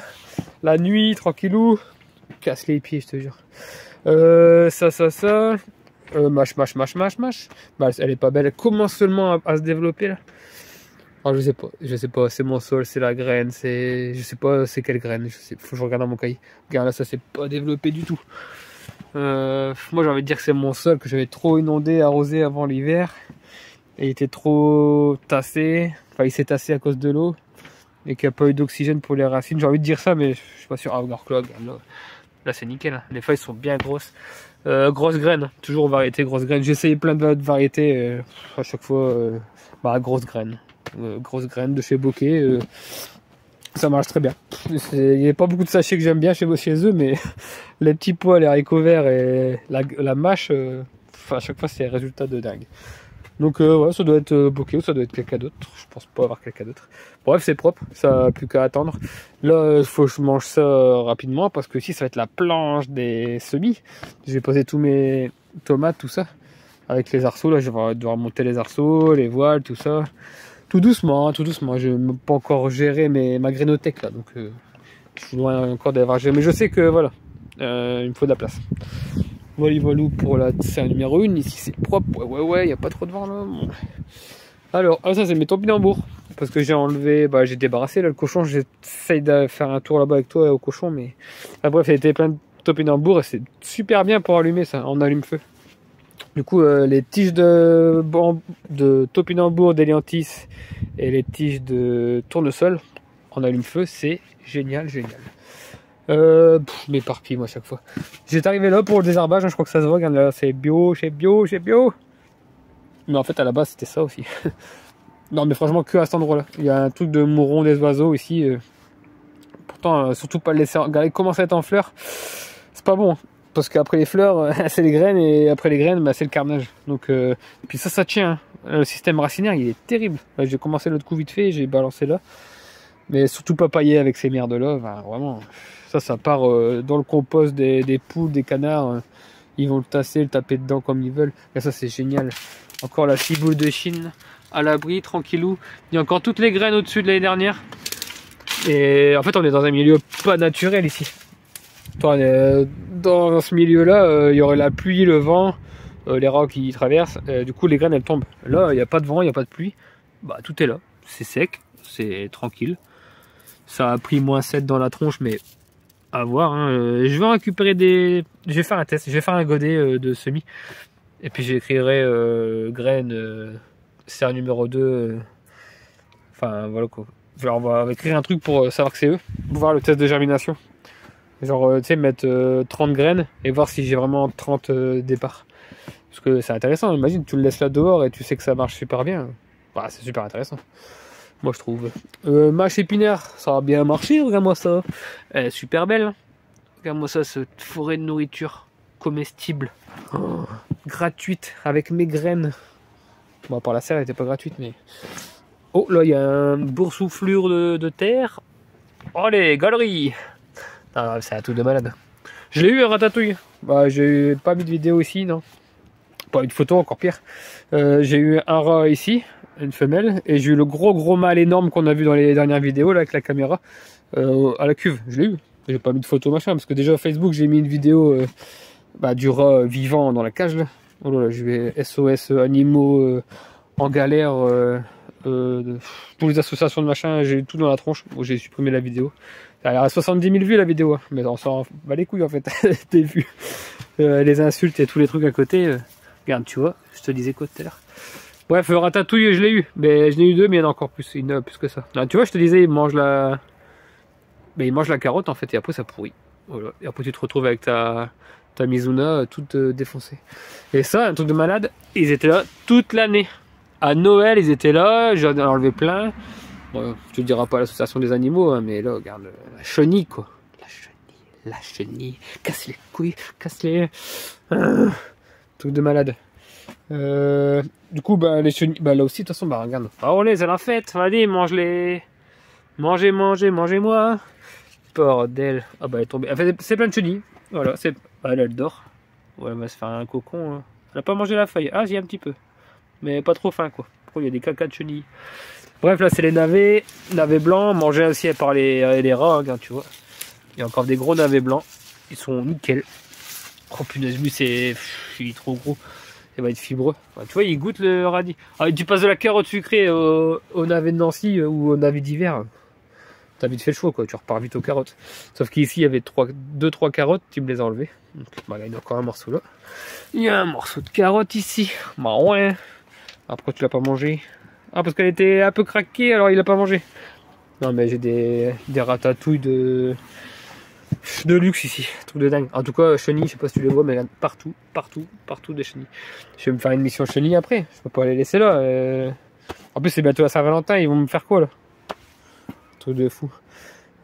La nuit, tranquillou. Casse les pieds, je te jure. Ça. Mâche. Bah, elle est pas belle. Elle commence seulement à se développer là. Alors, je sais pas, c'est mon sol, c'est la graine, je sais pas c'est quelle graine, faut que je regarde dans mon cahier. Regarde là, ça s'est pas développé du tout. Moi j'ai envie de dire que c'est mon sol, que j'avais trop inondé, arrosé avant l'hiver. Et il était trop tassé, enfin il s'est tassé à cause de l'eau. Et qu'il n'y a pas eu d'oxygène pour les racines, j'ai envie de dire ça, mais je suis pas sûr. Ah, regarde là c'est nickel, hein. Les feuilles sont bien grosses. Grosse graine, toujours variété grosse graine. J'ai essayé plein de variétés, à chaque fois, grosse graine. Grosse graine de chez Bokeh, ça marche très bien. Il n'y a pas beaucoup de sachets que j'aime bien chez eux, mais les petits pois, les haricots verts et la mâche, à chaque fois c'est un résultat de dingue. Donc ouais, ça doit être Bokeh ou ça doit être quelqu'un d'autre. Je pense pas avoir quelqu'un d'autre. Bref, c'est propre, ça n'a plus qu'à attendre. Là, il faut que je mange ça rapidement parce que ici ça va être la planche des semis. Je vais poser tous mes tomates, tout ça. Avec les arceaux, là je vais devoir monter les arceaux, les voiles, tout ça. Tout doucement. Je n'ai pas encore géré ma grénothèque là, donc je suis loin encore d'avoir géré. Mais je sais que voilà, il me faut de la place. Voilà pour la serre numéro 1. Ici c'est propre, ouais, il n'y a pas trop de vent là. Bon. Alors, ça c'est mes topinambours. Parce que j'ai enlevé, j'ai débarrassé là le cochon. J'essaye de faire un tour là-bas avec toi au cochon, mais bref, il y était plein de topinambours et c'est super bien pour allumer ça en allume-feu. Du coup, les tiges de topinambour, d'éliantis et les tiges de tournesol en allume-feu, c'est génial. Je m'éparpille moi à chaque fois. J'étais arrivé là pour le désherbage, hein, je crois que ça se voit, regarde là, c'est bio, chez bio. Mais en fait à la base c'était ça aussi. Non mais franchement que à cet endroit là. Il y a un truc de mouron des oiseaux ici. Pourtant surtout pas le laisser. Regardez comment ça est en fleurs. C'est pas bon. Hein. Parce qu'après les fleurs, c'est les graines, et après les graines, c'est le carnage. Donc, puis ça tient. Hein. Le système racinaire, il est terrible. J'ai commencé l'autre coup vite fait, j'ai balancé là. Mais surtout pas pailler avec ces merdes-là. Enfin, vraiment, ça part dans le compost des poules, des canards. Ils vont le tasser, le taper dedans comme ils veulent. Et ça, c'est génial. Encore la ciboule de Chine, à l'abri, tranquillou. Il y a encore toutes les graines au-dessus de l'année dernière. Et en fait, on est dans un milieu pas naturel ici. Dans ce milieu-là, il y aurait la pluie, le vent, les rats qui traversent. Du coup, les graines, elles tombent. Là, il n'y a pas de vent, il n'y a pas de pluie. Tout est là. C'est sec, c'est tranquille. Ça a pris -7 dans la tronche, mais à voir. Hein. Je vais en récupérer Je vais faire un test. Je vais faire un godet de semis. Et puis, j'écrirai graines, serre numéro 2. Enfin, voilà quoi. On va écrire un truc pour savoir que c'est eux. Pour voir le test de germination. Genre, tu sais, mettre 30 graines et voir si j'ai vraiment 30 départs. Parce que c'est intéressant, imagine, tu le laisses là dehors et tu sais que ça marche super bien. C'est super intéressant. Moi, je trouve. Mâche épinaire, ça a bien marché, regarde-moi ça. Elle est super belle. Hein. Regarde-moi ça, cette forêt de nourriture comestible. Gratuite, avec mes graines. Bon, par la serre, elle n'était pas gratuite, mais... Oh, là, il y a un boursouflure de terre. Oh, les galeries. Ah, c'est un truc de malade. Je l'ai eu un ratatouille. J'ai pas mis de vidéo ici, non. Pas eu de photo, encore pire. J'ai eu un rat ici, une femelle, et j'ai eu le gros mâle énorme qu'on a vu dans les dernières vidéos là avec la caméra à la cuve. Je l'ai eu. J'ai pas mis de photo machin parce que déjà sur Facebook j'ai mis une vidéo du rat vivant dans la cage là. Oh là là, je vais SOS animaux en galère. Pour les associations de machin, j'ai tout dans la tronche. Bon, j'ai supprimé la vidéo. Elle a 70 000 vues la vidéo, hein. Mais on s'en bat les couilles en fait des vues. Les insultes et tous les trucs à côté. Regarde, tu vois, je te disais quoi tout à l'heure. Bref, ratatouille, je l'ai eu. Mais je l'ai eu 2, mais il y en a encore plus. Il y en a plus que ça. Non, tu vois, je te disais, il mange la carotte en fait, et après ça pourrit. Voilà. Et après tu te retrouves avec ta Mizuna toute défoncée. Et ça, un truc de malade, ils étaient là toute l'année. À Noël, ils étaient là, j'en ai enlevé plein. Bon, je te dirai pas l'association des animaux, hein, mais là, regarde, la chenille, quoi. La chenille. Casse les couilles, casse les... truc de malade. Du coup, les chenilles, là aussi, de toute façon, regarde. Allez, c'est la fête, allez, mange-les. Mangez-moi. Bordel. Elle est tombée. C'est plein de chenilles. Voilà, elle dort. Ouais, elle va se faire un cocon. Hein. Elle a pas mangé la feuille. Ah, j'ai un petit peu. Mais pas trop faim, quoi. Pourquoi il y a des cacas de chenilles? Bref, là c'est les navets blancs, mangés aussi par les rats, regarde, tu vois. Il y a encore des gros navets blancs, ils sont nickel. Oh punaise, lui c'est... il est trop gros, il va être fibreux. Ouais, tu vois, il goûte le radis. Ah, tu passes de la carotte sucrée au navet de Nancy ou au navet d'hiver, t'as vite fait le choix, quoi, tu repars vite aux carottes. Sauf qu'ici il y avait 2-3 carottes, tu me les as enlevées. Donc, bah, là il y a encore un morceau là. Il y a un morceau de carotte ici. Bah ouais. Ah, pourquoi tu l'as pas mangé? Ah, parce qu'elle était un peu craquée, alors il a pas mangé. Non mais j'ai des ratatouilles de luxe ici, truc de dingue. En tout cas, chenilles, je sais pas si tu les vois, mais il y en a partout des chenilles. Je vais me faire une mission chenilles après, je peux pas les laisser là. En plus c'est bientôt à Saint-Valentin, ils vont me faire quoi là? Truc de fou.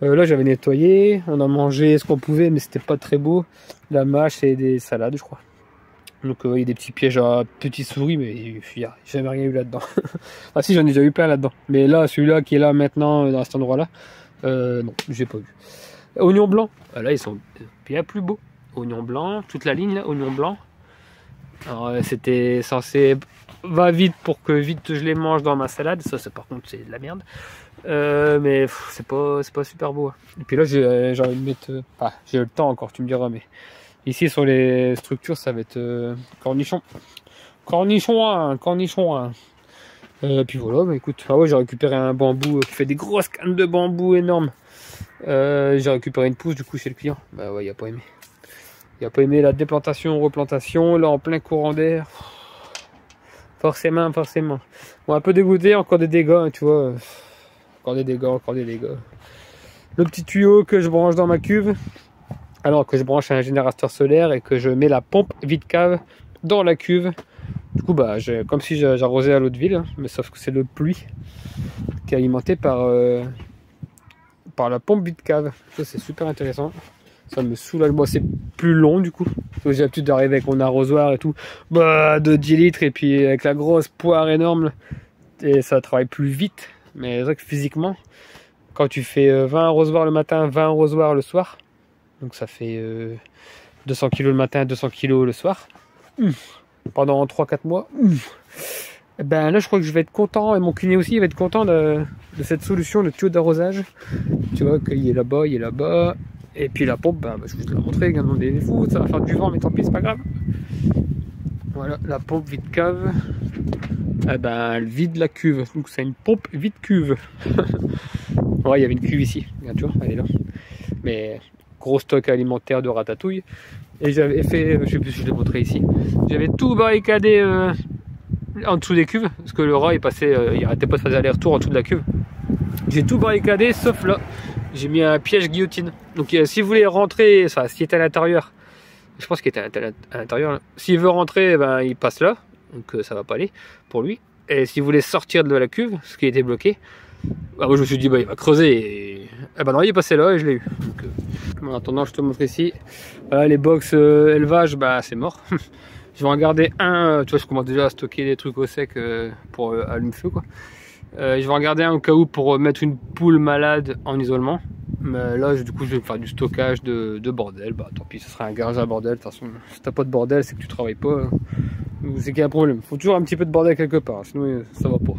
Là j'avais nettoyé, on a mangé ce qu'on pouvait, mais c'était pas très beau. La mâche et des salades, je crois. Donc il y a des petits pièges à petites souris, mais il n'y a jamais rien eu là-dedans. Ah si, j'en ai déjà eu plein là-dedans. Mais là, celui-là qui est là maintenant, dans cet endroit-là, non, j'ai pas vu. Oignons blancs, là ils sont bien plus beaux. Oignons blancs, toute la ligne là, oignons blancs. Alors c'était censé va vite pour que vite je les mange dans ma salade. Ça par contre c'est de la merde. Mais c'est pas super beau. Hein. Et puis là j'ai envie de mettre... j'ai le temps encore, tu me diras, mais... Ici sur les structures ça va être cornichon. Cornichon. Puis voilà, bah écoute, ouais, j'ai récupéré un bambou qui fait des grosses cannes de bambou énormes. J'ai récupéré une pousse du coup chez le client. Bah ouais, il a pas aimé. Il a pas aimé la déplantation, replantation, là en plein courant d'air. Forcément. Bon, un peu dégoûté, encore des dégâts, hein, tu vois. Encore des dégâts. Le petit tuyau que je branche dans ma cuve. Alors que je branche un générateur solaire et que je mets la pompe vide cave dans la cuve. Du coup, bah, comme si j'arrosais à l'eau de ville, hein, mais sauf que c'est l'eau de pluie qui est alimentée par la pompe vide cave. Ça, c'est super intéressant. Ça me soulage. Moi, c'est plus long du coup. J'ai l'habitude d'arriver avec mon arrosoir et tout, bah, de 10 litres et puis avec la grosse poire énorme. Et ça travaille plus vite. Mais c'est vrai que physiquement, quand tu fais 20 arrosoirs le matin, 20 arrosoirs le soir. Donc ça fait 200 kg le matin, 200 kg le soir. Pendant 3-4 mois. Et ben là je crois que je vais être content, et mon kiné aussi il va être content de cette solution de tuyau d'arrosage. Tu vois qu'il est là-bas. Et puis la pompe, ben, je vais te la montrer, regardez, fou, ça va faire du vent, mais tant pis, c'est pas grave. Voilà, la pompe vide cave. Eh ben elle vide la cuve. Donc c'est une pompe vide cuve. Ouais, il y avait une cuve ici, regarde, tu vois, elle est là. Mais gros stock alimentaire de ratatouille. Et j'avais fait, je sais plus si je l'ai montré ici, j'avais tout barricadé en dessous des cuves, parce que le rat il passait, il arrêtait pas de faire aller-retour en dessous de la cuve. J'ai tout barricadé sauf là, j'ai mis un piège guillotine. Donc si vous voulez rentrer, enfin s'il est à l'intérieur, je pense qu'il était à l'intérieur, s'il veut rentrer, ben, il passe là, donc ça va pas aller pour lui. Et si vous voulez sortir de la cuve, ce qui était bloqué, bah, moi je me suis dit bah il va creuser et ben non, il est passé là et je l'ai eu. Donc, en attendant, je te montre ici. Voilà, les box élevage, bah c'est mort. Je vais en garder un. Tu vois, je commence déjà à stocker des trucs au sec pour allume-feu quoi. Je vais en garder un au cas où pour mettre une poule malade en isolement. Mais là, du coup, je vais faire du stockage de bordel. Bah tant pis, ce sera un garage à bordel. De toute façon, si t'as pas de bordel, c'est que tu travailles pas. C'est qu'il y a un problème. Faut toujours un petit peu de bordel quelque part, sinon ça va pas.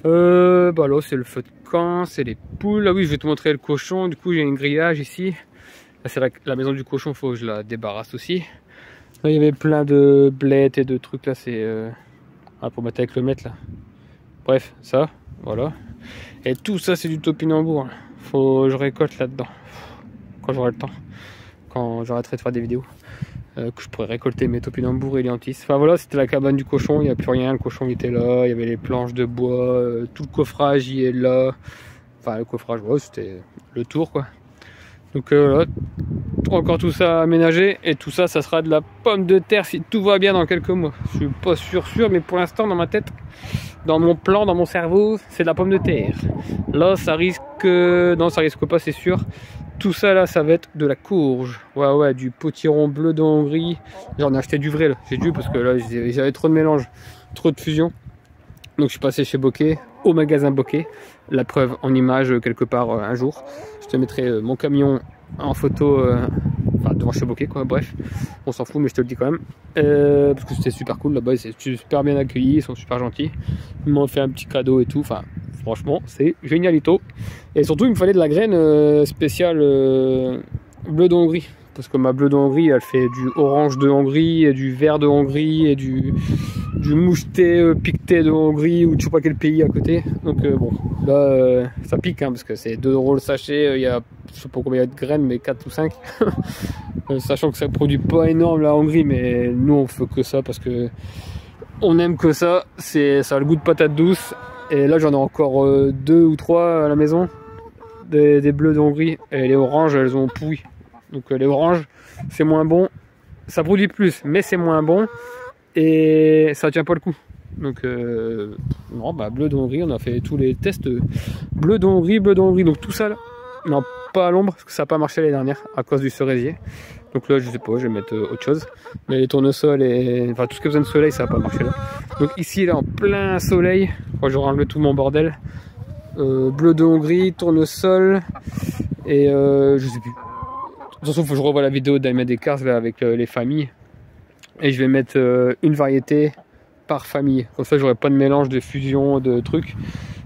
Bah là c'est le feu de camp, c'est les poules. Ah oui, je vais te montrer le cochon. Du coup j'ai un grillage ici. Là c'est la maison du cochon, faut que je la débarrasse aussi. Là il y avait plein de blettes et de trucs là, c'est pour mettre avec le mètre là. Bref, ça, voilà. Et tout ça c'est du topinambour. Faut que je récolte là-dedans. Quand j'aurai le temps. Quand j'arrêterai de faire des vidéos. Que je pourrais récolter mes topinambours et les lentilles. Enfin voilà, c'était la cabane du cochon, il n'y a plus rien, le cochon il était là, il y avait les planches de bois, tout le coffrage il est là. Enfin le coffrage, ouais, c'était le tour quoi. Donc voilà, encore tout ça aménagé, et tout ça, ça sera de la pomme de terre si tout va bien dans quelques mois. Je suis pas sûr, mais pour l'instant dans ma tête, dans mon plan, dans mon cerveau, c'est de la pomme de terre. Là ça risque, non ça risque pas c'est sûr. Tout ça là, ça va être de la courge. Ouais, du potiron bleu de Hongrie. J'en ai acheté du vrai là. J'ai dû parce que là j'avais trop de mélange, trop de fusion. Donc je suis passé chez Bokeh, au magasin Bokeh. La preuve en image quelque part un jour. Je te mettrai mon camion en photo, enfin devant chez Bokeh quoi, bref, on s'en fout mais je te le dis quand même, parce que c'était super cool là-bas, c'est super bien accueilli, ils sont super gentils, ils m'ont fait un petit cadeau et tout, enfin franchement c'est génialito, et surtout il me fallait de la graine spéciale bleu de Hongrie, parce que ma bleue de Hongrie elle fait du orange de Hongrie, et du vert de Hongrie, et du moucheté piqueté de Hongrie, ou je sais pas quel pays à côté, donc bon, là ça pique hein, parce que c'est 2 € le sachet, il y a je sais pas combien il y a de graines, mais 4 ou 5. Sachant que ça produit pas énorme la Hongrie, mais nous on fait que ça parce que on aime que ça, ça a le goût de patate douce. Et là j'en ai encore 2 ou 3 à la maison, des bleus de Hongrie, et les oranges elles ont pourri. Donc les oranges c'est moins bon, ça produit plus mais c'est moins bon et ça tient pas le coup. Donc non, bah bleu de Hongrie, on a fait tous les tests bleu de Hongrie, donc tout ça là, non pas à l'ombre parce que ça n'a pas marché l'année dernière à cause du cerisier. Donc là je sais pas, je vais mettre autre chose, mais les tournesols et enfin tout ce qui a besoin de soleil ça n'a pas marché là. Donc ici là en plein soleil, je vais enlever tout mon bordel, bleu de Hongrie, tournesol et je sais plus. De toute façon il faut que je revoie la vidéo d'Ahmed Descartes là avec les familles, et je vais mettre une variété par famille, comme ça j'aurai pas de mélange de fusion de trucs.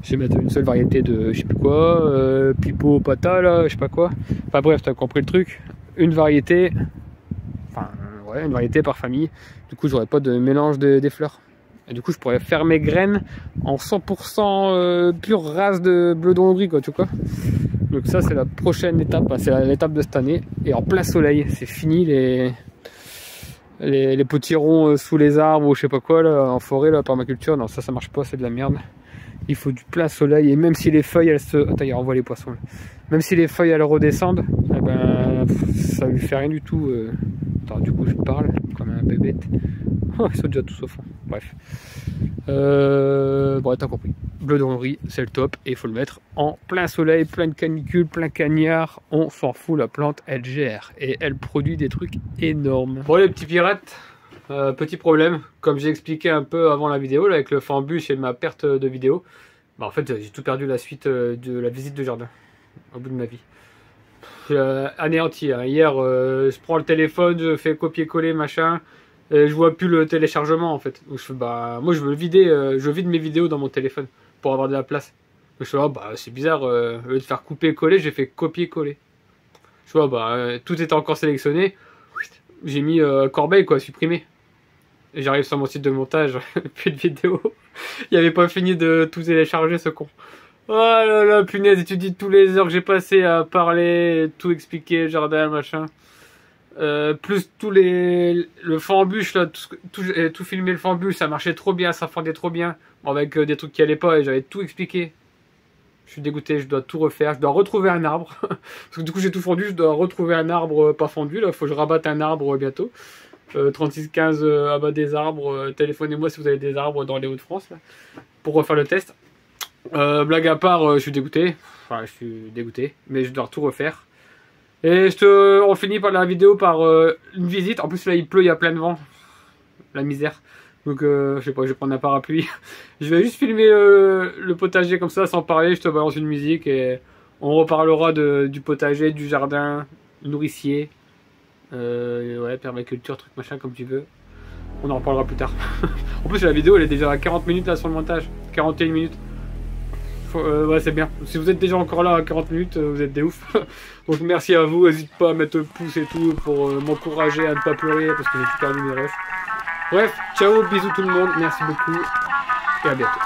Je vais mettre une seule variété de je sais plus quoi, pipo pata là, je sais pas quoi, enfin bref t'as compris le truc, une variété, enfin ouais, une variété par famille, du coup j'aurai pas de mélange des fleurs, et du coup je pourrais faire mes graines en 100% pure race de bleu de Hongrie quoi, tu vois. Donc ça c'est la prochaine étape, c'est l'étape de cette année, et en plein soleil, c'est fini les potirons sous les arbres ou je sais pas quoi là, en forêt là, permaculture, non ça marche pas, c'est de la merde. Il faut du plein soleil, et même si les feuilles elles se... Attends, il renvoie les poissons là. Même si les feuilles elles redescendent, eh ben, ça lui fait rien du tout. Attends, du coup je parle comme un bébête. Oh, ils sont déjà tous au fond. Bref. Bon, t'as compris. Bleu de Hongrie, c'est le top, et il faut le mettre en plein soleil, plein canicule, plein cagnard. On s'en fout, la plante elle gère et elle produit des trucs énormes. Bon les petits pirates, petit problème, comme j'ai expliqué un peu avant la vidéo là, avec le fambus et ma perte de vidéo, bah en fait j'ai tout perdu la suite de la visite de jardin au bout de ma vie. Anéanti hein. Hier je prends le téléphone, je fais copier-coller machin, et je vois plus le téléchargement en fait. Donc je fais, bah moi je veux vider, je vide mes vidéos dans mon téléphone pour avoir de la place. Donc je fais, oh, bah c'est bizarre, au lieu de faire couper-coller, j'ai fait copier-coller. Je vois, bah tout était encore sélectionné, j'ai mis corbeille quoi, supprimer. Et j'arrive sur mon site de montage, plus de vidéos. Il avait pas fini de tout télécharger ce con. Oh là là, punaise, et tu dis tous les heures que j'ai passé à parler, tout expliquer, jardin, machin. Plus tous le fambus là, tout filmer le fambus, ça marchait trop bien, ça fendait trop bien. Avec des trucs qui allaient pas, et j'avais tout expliqué. Je suis dégoûté, je dois tout refaire, je dois retrouver un arbre. Parce que du coup j'ai tout fondu, je dois retrouver un arbre pas fondu, là, faut que je rabatte un arbre bientôt. 3615 abat des arbres, téléphonez-moi si vous avez des arbres dans les Hauts-de-France pour refaire le test. Blague à part, je suis dégoûté, enfin je suis dégoûté, mais je dois tout refaire. Et on finit par la vidéo par une visite. En plus là il pleut, il y a plein de vent, la misère. Donc je sais pas, je vais prendre un parapluie. Je vais juste filmer le potager comme ça sans parler, je te balance une musique et on reparlera du potager, du jardin, nourricier. Ouais, permaculture, truc machin comme tu veux. On en reparlera plus tard. En plus la vidéo elle est déjà à 40 minutes là sur le montage. 41 minutes. Ouais c'est bien. Si vous êtes déjà encore là à 40 minutes, vous êtes des ouf. Donc merci à vous, n'hésite pas à mettre le pouce et tout pour m'encourager à ne pas pleurer parce que j'ai tout perdu mes rêves. Bref, ciao, bisous tout le monde, merci beaucoup et à bientôt.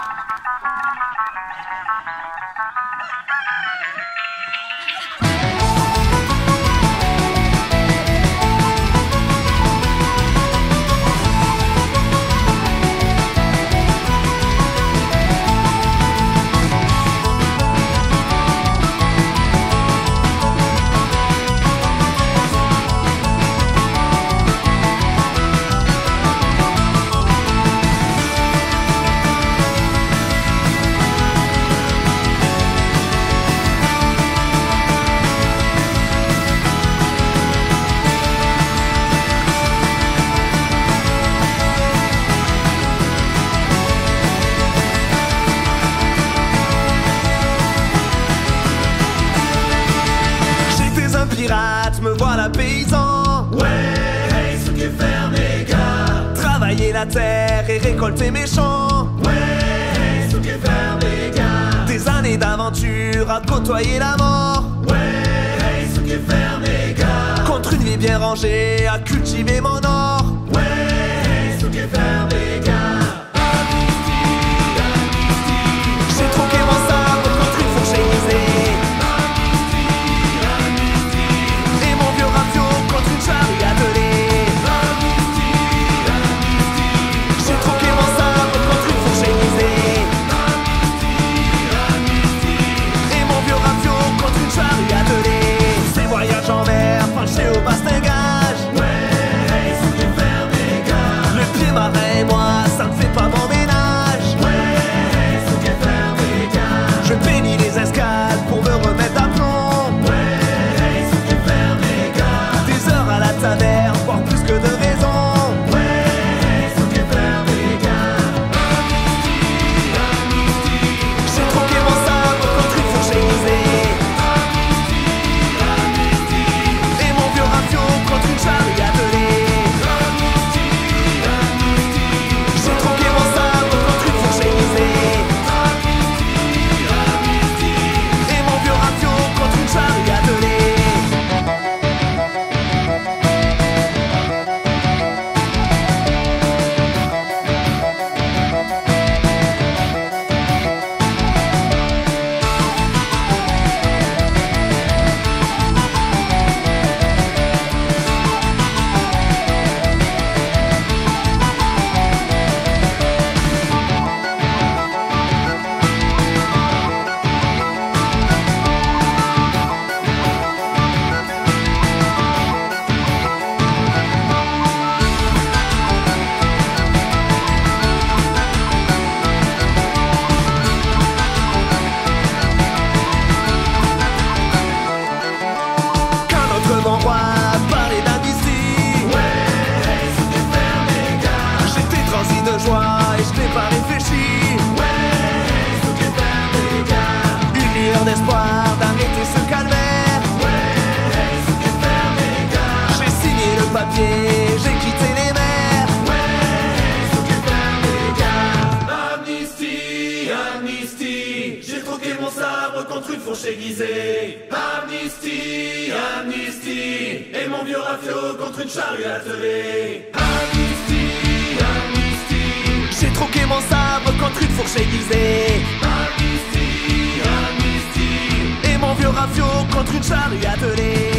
la terre et récolter mes champs. Ouais, sous que faire mes gars. Des années d'aventure à côtoyer la mort. Ouais, sous que faire mes gars. Contre une vie bien rangée à cultiver mon or. Ouais, sous que faire mes gars. J'ai troqué mon sabre contre une fourche aiguisée. Et mon vieux radio contre une charrue attelée. J'ai troqué mon sabre contre une fourche aiguisée. Et mon vieux radio contre une charrue attelée. Ces voyages en mer penchés au bastingage. Ouais, sous que faire mes gars. Le pied marin et moi, ça ne fait pas mon ménage. Ouais, sous que faire mes gars. Je bénis les escales pour me remettre à plomb. Ouais, sous que faire mes gars. Des heures à la taverne, voire plus que de raison. Ouais, sous que faire mes gars. J'ai troqué mon sabre contre une fourche aiguisée. Et mon vieux radio contre une charrue attelée. J'ai troqué mon sabre contre une fourche aiguisée. Et mon vieux radio contre une charrue attelée. Quand notre bon roi parlait d'amnistie, Ouais, sous que faire mes gars. j'étais transi de joie et je n'ai pas réfléchi. Ouais, sous que faire mes gars. Une lueur d'espoir d'arrêter ce calvaire. Ouais, sous que faire mes gars. J'ai signé le papier, j'ai quitté les mers. Ouais, sous que faire mes gars. Amnistie, amnistie. J'ai troqué mon sabre contre une fourche aiguisée. Amnistie, amnistie. Et mon vieux rafio contre une charrue attelée. Amnistie, amnistie. J'ai troqué mon sabre contre une fourche aiguisée. Amnistie, amnistie. Et mon vieux rafio contre une charrue attelée.